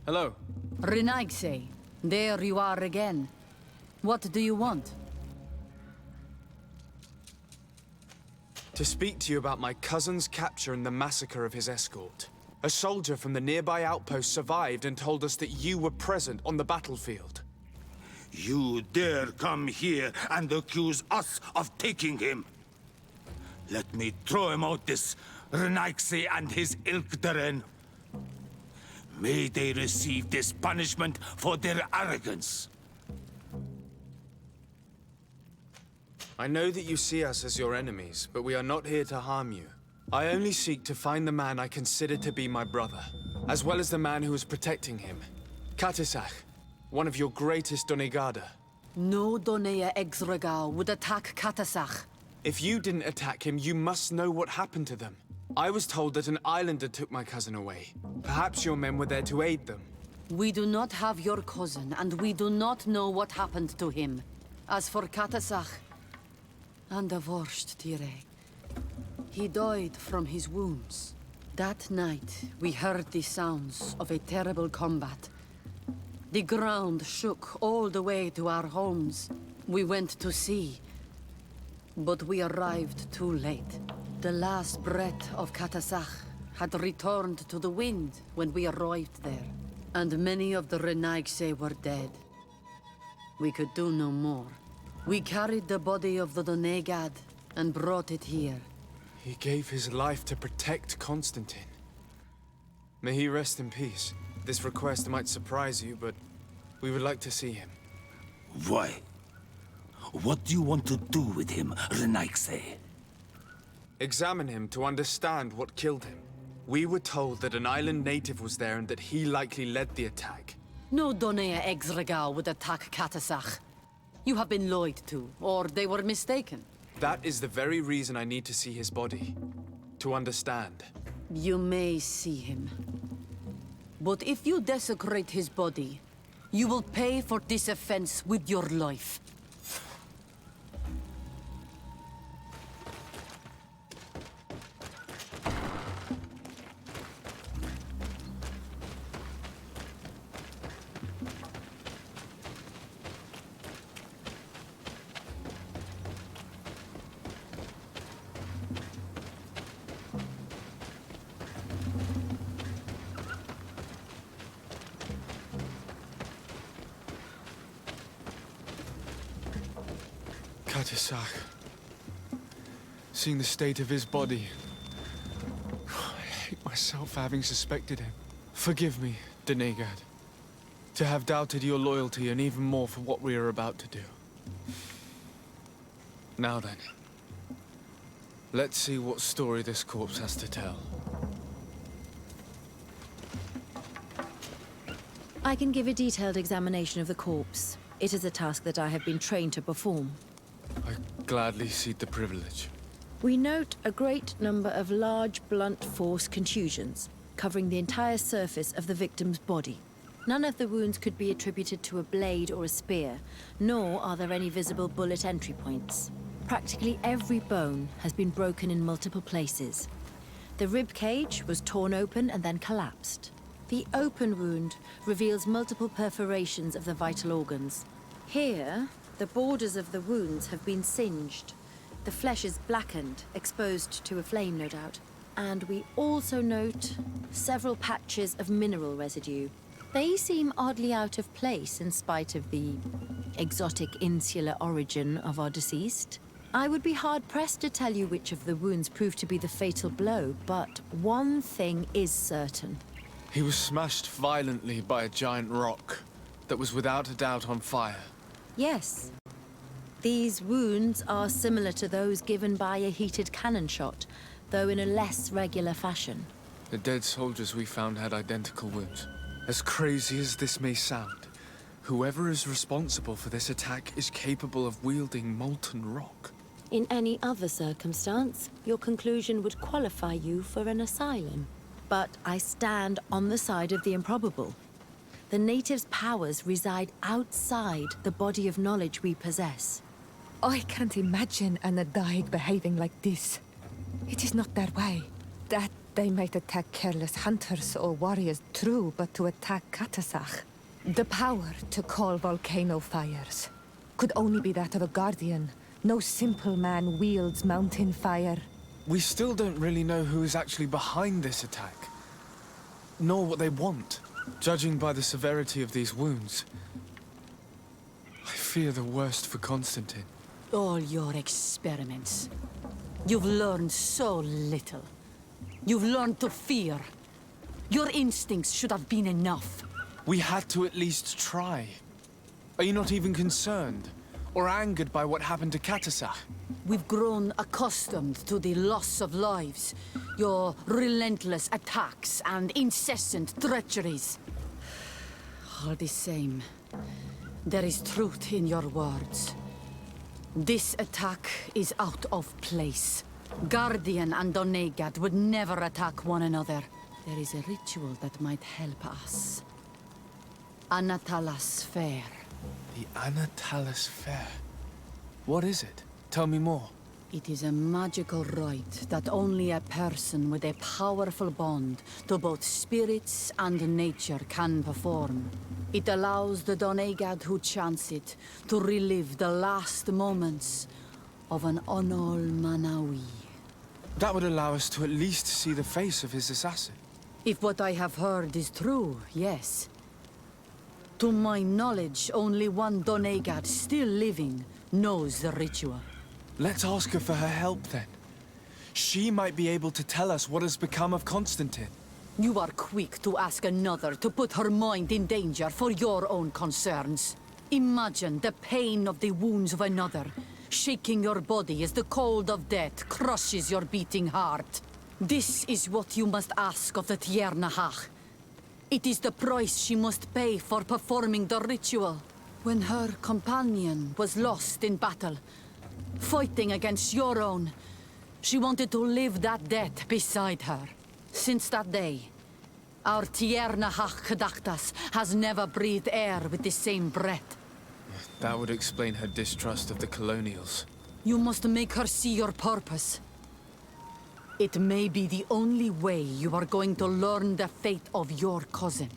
Hello. Renaigse, there you are again. What do you want? To speak to you about my cousin's capture and the massacre of his escort. A soldier from the nearby outpost survived and told us that you were present on the battlefield. You dare come here and accuse us of taking him? Let me throw him out this Renaigse and his Ilkdaren. May they receive this punishment for their arrogance. I know that you see us as your enemies, but we are not here to harm you. I only seek to find the man I consider to be my brother, as well as the man who is protecting him. Katisach, one of your greatest Donegada. No Donea Exregao would attack Katasach. If you didn't attack him, you must know what happened to them. I was told that an islander took my cousin away. Perhaps your men were there to aid them. We do not have your cousin, and we do not know what happened to him. As for Katasach, and the worst, Tire, he died from his wounds. That night, we heard the sounds of a terrible combat. The ground shook all the way to our homes. We went to see, but we arrived too late. The last breath of Katasach had returned to the wind when we arrived there, and many of the Renaigse were dead. We could do no more. We carried the body of the Donegad and brought it here. He gave his life to protect Constantine. May he rest in peace. This request might surprise you, but we would like to see him. Why? What do you want to do with him, Renaigse? Examine him to understand what killed him. We were told that an island native was there and that he likely led the attack. No Donea Exregao would attack Katasach. You have been lied to, or they were mistaken. That is the very reason I need to see his body. To understand. You may see him. But if you desecrate his body, you will pay for this offense with your life. Katisach. Seeing the state of his body. I hate myself for having suspected him. Forgive me, Donegad. To have doubted your loyalty and even more for what we are about to do. Now then. Let's see what story this corpse has to tell. I can give a detailed examination of the corpse. It is a task that I have been trained to perform. I gladly cede the privilege. We note a great number of large, blunt force contusions, covering the entire surface of the victim's body. None of the wounds could be attributed to a blade or a spear, nor are there any visible bullet entry points. Practically every bone has been broken in multiple places. The rib cage was torn open and then collapsed. The open wound reveals multiple perforations of the vital organs. Here, the borders of the wounds have been singed. The flesh is blackened, exposed to a flame, no doubt. And we also note several patches of mineral residue. They seem oddly out of place in spite of the exotic insular origin of our deceased. I would be hard-pressed to tell you which of the wounds proved to be the fatal blow, but one thing is certain. He was smashed violently by a giant rock that was without a doubt on fire. Yes. These wounds are similar to those given by a heated cannon shot, though in a less regular fashion. The dead soldiers we found had identical wounds. As crazy as this may sound, whoever is responsible for this attack is capable of wielding molten rock. In any other circumstance, your conclusion would qualify you for an asylum. But I stand on the side of the improbable. The natives' powers reside outside the body of knowledge we possess. I can't imagine an Adaig behaving like this. It is not that way. That They might attack careless hunters or warriors, true, but to attack Katasach, the power to call volcano fires, could only be that of a guardian. No simple man wields mountain fire. We still don't really know who is actually behind this attack, nor what they want. Judging by the severity of these wounds, I fear the worst for Constantine. All your experiments. You've learned so little. You've learned to fear. Your instincts should have been enough. We had to at least try. Are you not even concerned or angered by what happened to Katasach? We've grown accustomed to the loss of lives, your relentless attacks and incessant treacheries. All the same, there is truth in your words. This attack is out of place. Guardian and Donegad would never attack one another. There is a ritual that might help us. Anatalas Fair. The Anatalis Fair. What is it? Tell me more. It is a magical rite that only a person with a powerful bond to both spirits and nature can perform. It allows the Donegad who chants it to relive the last moments of an Onol Manawi. That would allow us to at least see the face of his assassin. If what I have heard is true, yes. To my knowledge, only one Donegad still living knows the ritual. Let's ask her for her help then. She might be able to tell us what has become of Constantine. You are quick to ask another to put her mind in danger for your own concerns. Imagine the pain of the wounds of another, shaking your body as the cold of death crushes your beating heart. This is what you must ask of the Tiernahach. It is the price she must pay for performing the ritual. When her companion was lost in battle, fighting against your own, she wanted to live that death beside her. Since that day, our Tiernahach Kadaktas has never breathed air with the same breath. That would explain her distrust of the colonials. You must make her see your purpose. It may be the only way you are going to learn the fate of your cousin.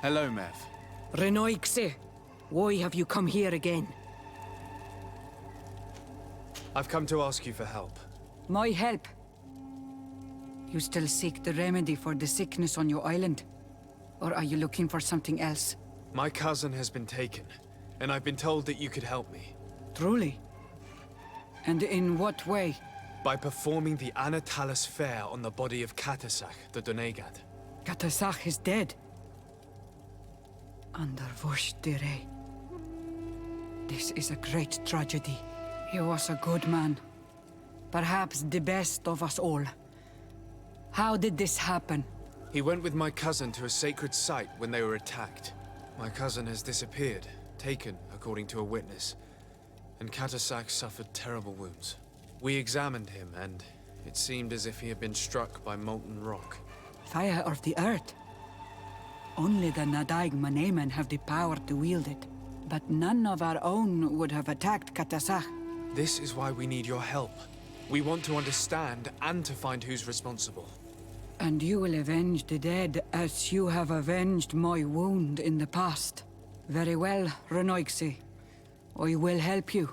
Hello, Mev. Renoixe, why have you come here again? I've come to ask you for help. My help? You still seek the remedy for the sickness on your island? Or are you looking for something else? My cousin has been taken, and I've been told that you could help me. Truly? And in what way? By performing the Anatalis Fair on the body of Katasach, the Donegad. Katasach is dead. Under Voshtire. This is a great tragedy. He was a good man. Perhaps the best of us all. How did this happen? He went with my cousin to a sacred site when they were attacked. My cousin has disappeared, taken, according to a witness. And Katasach suffered terrible wounds. We examined him, and it seemed as if he had been struck by molten rock. Fire of the earth. Only the Nadaig Manemen have the power to wield it. But none of our own would have attacked Katasach. This is why we need your help. We want to understand and to find who's responsible. And you will avenge the dead as you have avenged my wound in the past. Very well, Renoixi. I will help you.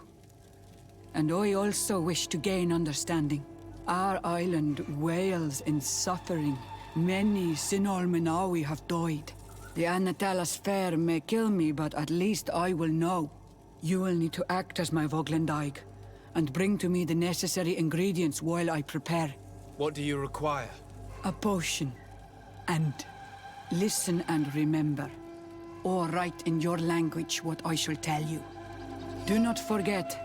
And I also wish to gain understanding. Our island wails in suffering. Many Sinol Menawi have died. The Anatalas Fair may kill me, but at least I will know. You will need to act as my Voglendaig, and bring to me the necessary ingredients while I prepare. What do you require? A potion. And listen and remember, or write in your language what I shall tell you. Do not forget,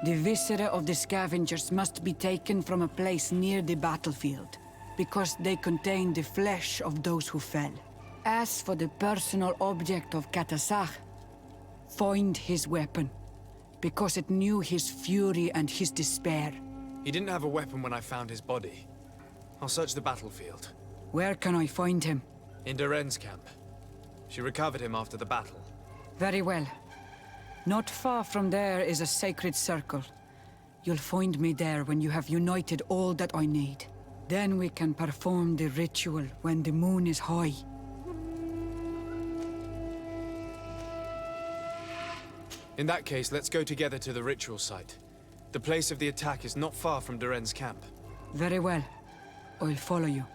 the viscera of the scavengers must be taken from a place near the battlefield, because they contain the flesh of those who fell. As for the personal object of Katasach, find his weapon, because it knew his fury and his despair. He didn't have a weapon when I found his body. I'll search the battlefield. Where can I find him? In Duren's camp. She recovered him after the battle. Very well. Not far from there is a sacred circle. You'll find me there when you have united all that I need. Then we can perform the ritual when the moon is high. In that case, let's go together to the ritual site. The place of the attack is not far from Duren's camp. Very well. I'll follow you.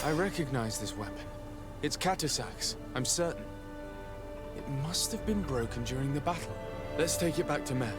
I recognize this weapon. It's Katasak's, I'm certain. It must have been broken during the battle. Let's take it back to Mev.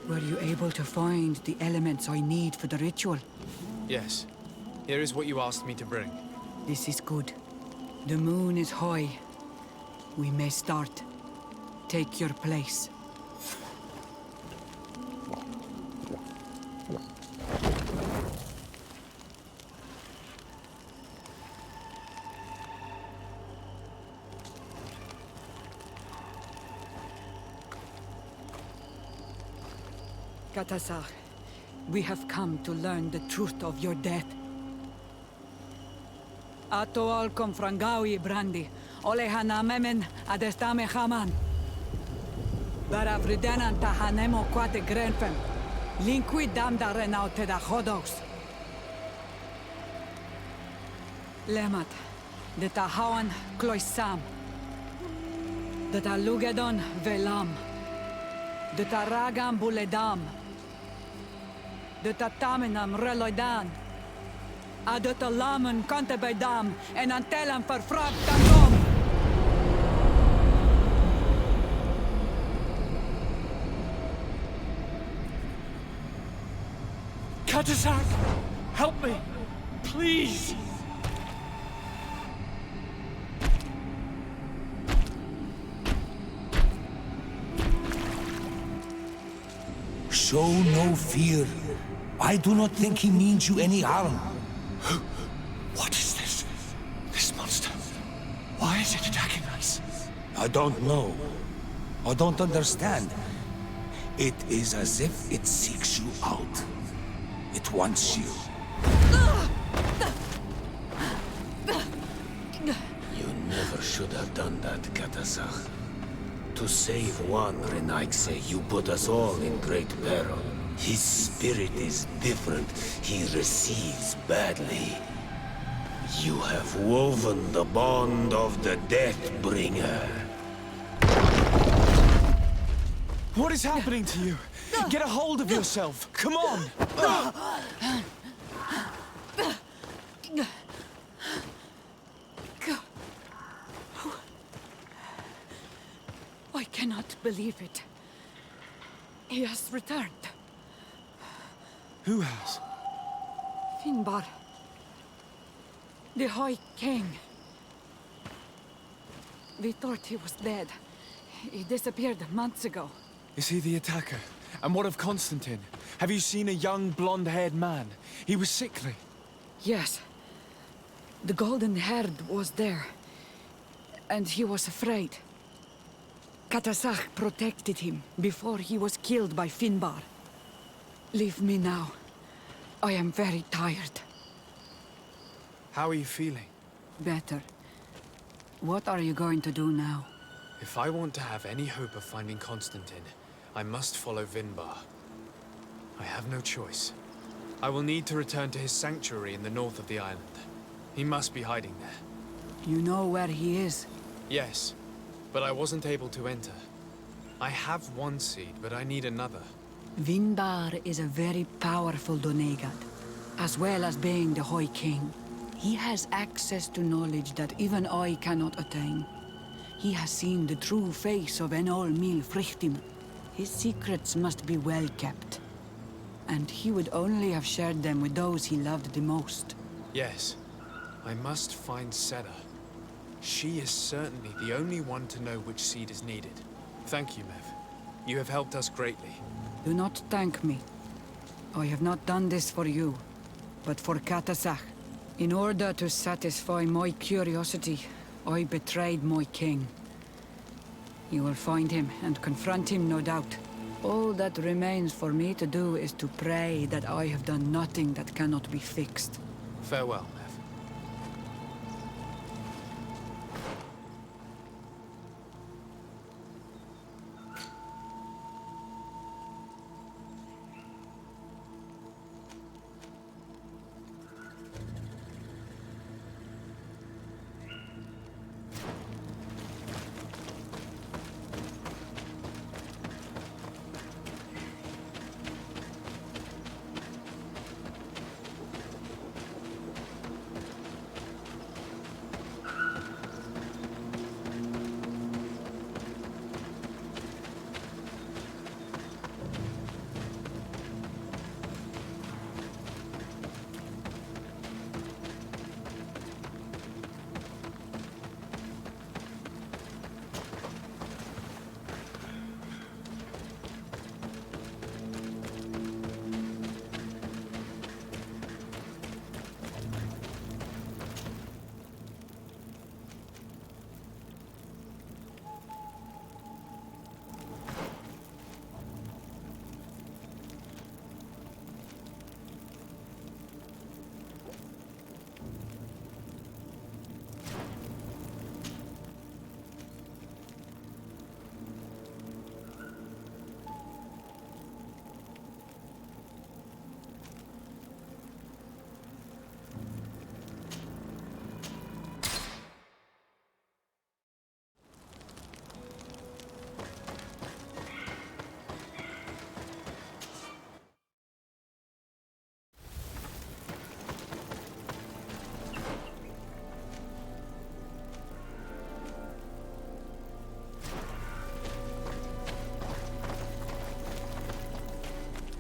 Were you able to find the elements I need for the ritual? Yes. Here is what you asked me to bring. This is good. The moon is high. We may start. Take your place. Katasar, we have come to learn the truth of your death. Ato al confrangawi brandi, olehana memen adestame haman. Baravridenan tahanemo quate grenfem, linqui damda renaute da hodos. Lemat, de tahawan kloisam, de talugedon velam, de taragam buledam, de tatamenam reloidan, de talamen kantebedam, en antelam verfragtandom. Katasar, help me, please! Show no fear. I do not think he means you any harm. What is this? This monster? Why is it attacking us? I don't know. I don't understand. It is as if it seeks you out. It wants you. You never should have done that, Katasach. To save one, Renaikse, you put us all in great peril. His spirit is different. He receives badly. You have woven the bond of the Deathbringer. What is happening to you? Get a hold of yourself! Come on! I cannot believe it. He has returned. Who has? Vinbarr. The High King. We thought he was dead. He disappeared months ago. Is he the attacker? And what of Constantine? Have you seen a young, blonde-haired man? He was sickly. Yes. The golden-haired was there. And he was afraid. Katasach protected him before he was killed by Vinbarr. Leave me now. I am very tired. How are you feeling? Better. What are you going to do now? If I want to have any hope of finding Constantine, I must follow Vinbarr. I have no choice. I will need to return to his sanctuary in the north of the island. He must be hiding there. You know where he is? Yes, but I wasn't able to enter. I have one seed, but I need another. Vinbarr is a very powerful Doneigad, as well as being the High King. He has access to knowledge that even I cannot attain. He has seen the true face of Enol Mil Frichtim. His secrets must be well kept. And he would only have shared them with those he loved the most. Yes, I must find Sera. She is certainly the only one to know which seed is needed. Thank you, Mev. You have helped us greatly. Do not thank me. I have not done this for you, but for Katasach. In order to satisfy my curiosity, I betrayed my king. You will find him and confront him, no doubt. All that remains for me to do is to pray that I have done nothing that cannot be fixed. Farewell, Mev.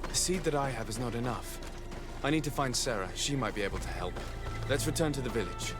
The seed that I have is not enough. I need to find Sera. She might be able to help. Let's return to the village.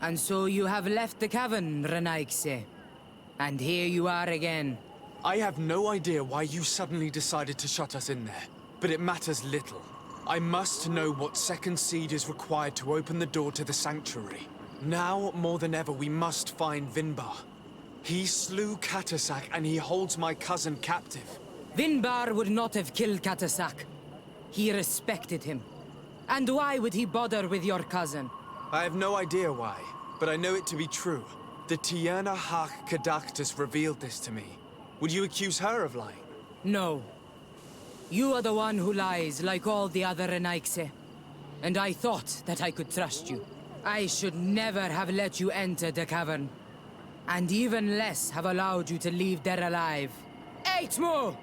And so you have left the cavern, Renaigse. And here you are again. I have no idea why you suddenly decided to shut us in there, but it matters little. I must know what second seed is required to open the door to the sanctuary. Now, more than ever, we must find Vinbarr. He slew Katasach and he holds my cousin captive. Vinbarr would not have killed Katasach. He respected him. And why would he bother with your cousin? I have no idea why, but I know it to be true. The Tierna Hach Kadactus revealed this to me. Would you accuse her of lying? No. You are the one who lies like all the other Renaigse. And I thought that I could trust you. I should never have let you enter the cavern. And even less have allowed you to leave there alive. Eight more!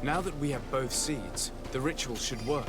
Now that we have both seeds, the ritual should work.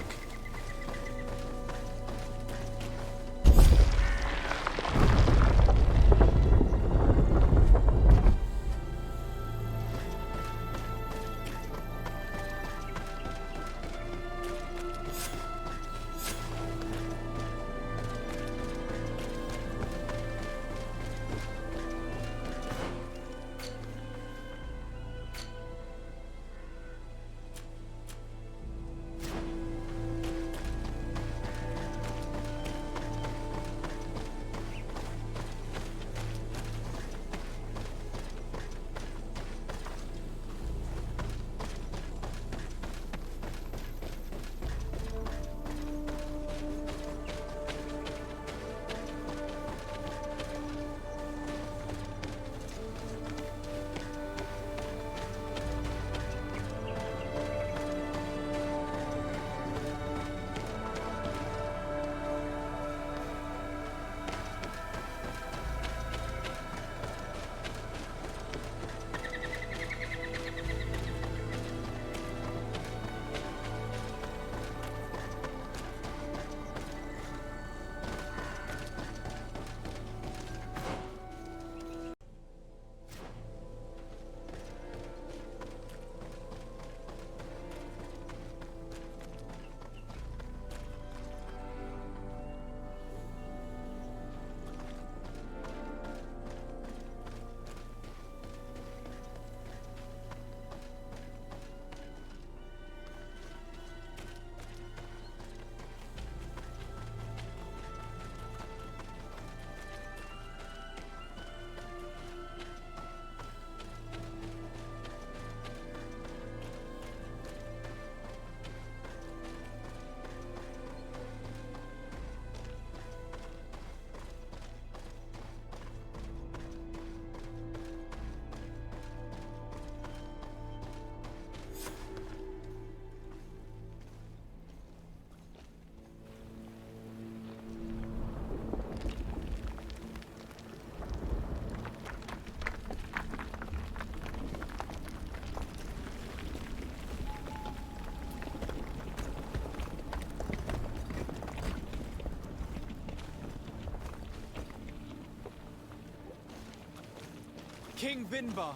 King Vinbarr,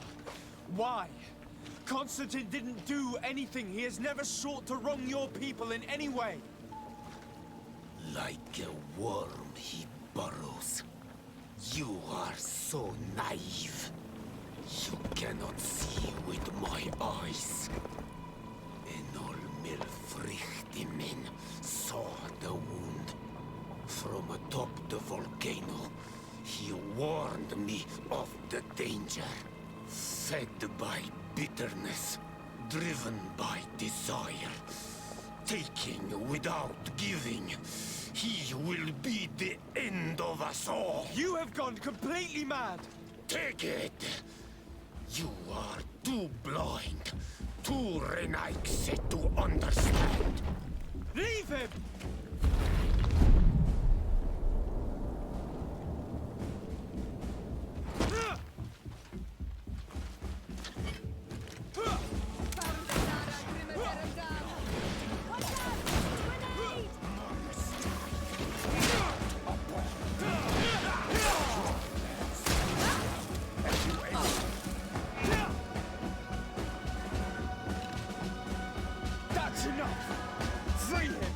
why? Constantine didn't do anything. He has never sought to wrong your people in any way. Like a worm he burrows. You are so naive. You cannot see with my eyes. Enol Milfrichtimin saw the wound. From atop the volcano, he warned me of the danger. Fed by bitterness, driven by desire, taking without giving, he will be the end of us all. You have gone completely mad! Take it! You are too blind, too Renaix to understand. Leave him! That's enough! Free him!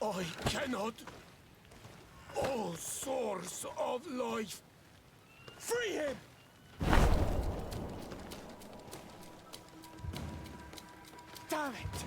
I cannot. O source of life. Free him! Damn it!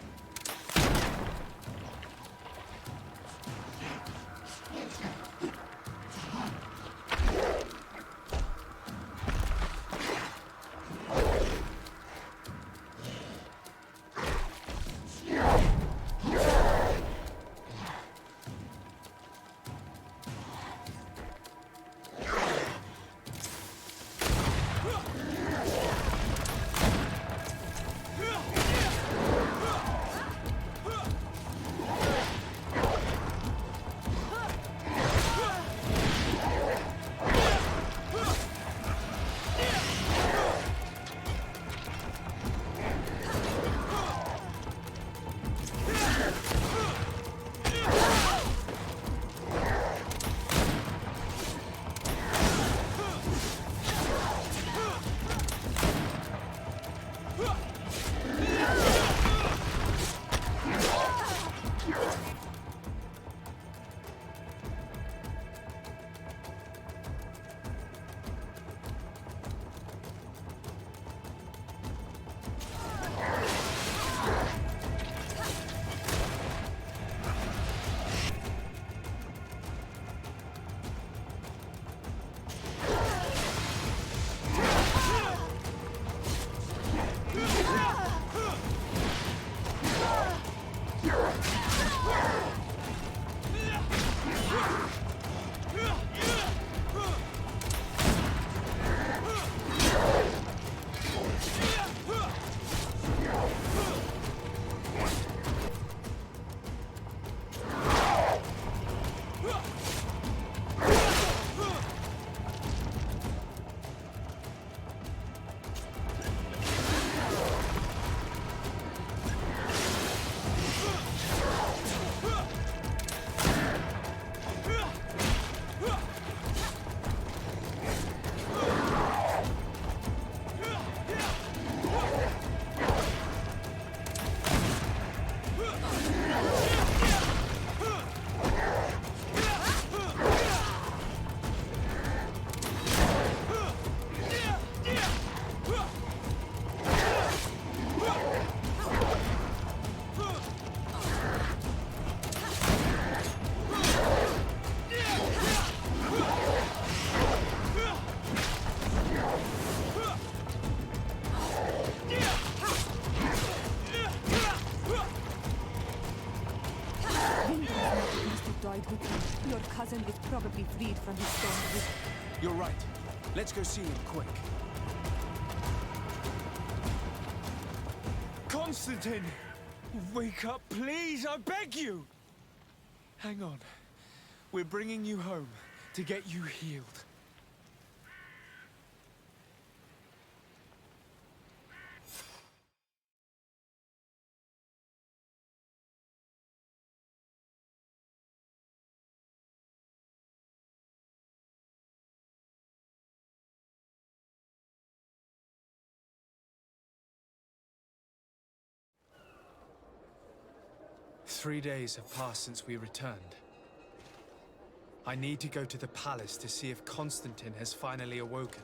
Your cousin is probably freed from his stone. You're right. Let's go see him quick. Constantine! Wake up, please! I beg you! Hang on. We're bringing you home to get you healed. Three days have passed since we returned. I need to go to the palace to see if Constantine has finally awoken.